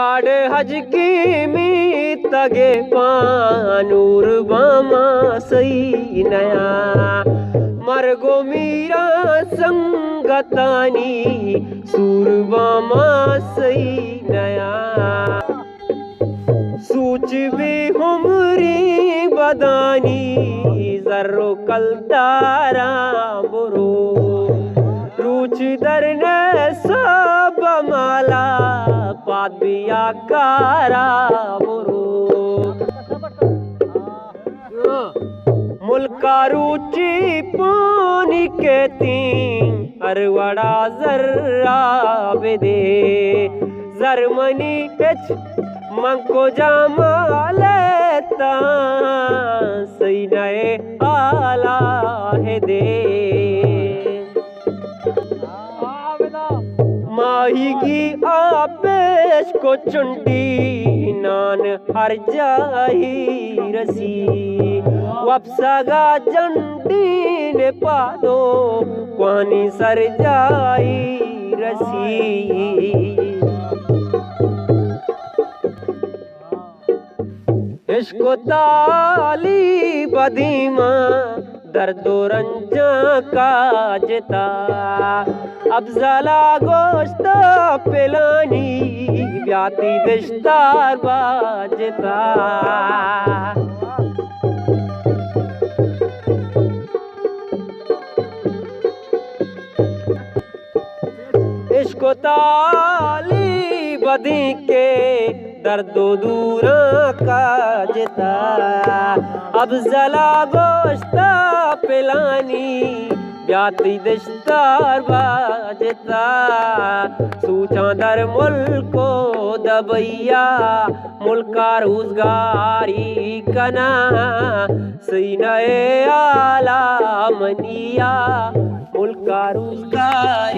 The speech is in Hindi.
काड़े हज की मी तगे पानूर बामा सही नया मरगो मीरा संगतानी सूरबामा सही नया सूच भी हमरी बदानी जर्रो कलतारा बुरो रूच दरने सब माला पादिया कारा बुरो मुल्का रुचि पानी के तीन अरवड़ा जर्रा बेदे जर्मनी एच मंको जामा लेता सही नए आला है दे माही की आपेश को चुंटी नान हर जाही रसी वपसागा जंडी ने पादो पानी सर जाई रसी इश्को ताली बदीमा दर्दो रंजा का जता अफजला गोश्त पिलानी व्याती दिश्तार बाजता इश्को ताली बदी के दर्दो दूरा का जता अब जला गोश्त पिलानी ब्याती दिश्तार बाजता सूचा दर मुल्को दबैया मुल्का रोजगारी कना सही नए आला मनिया मुल्का रोजगार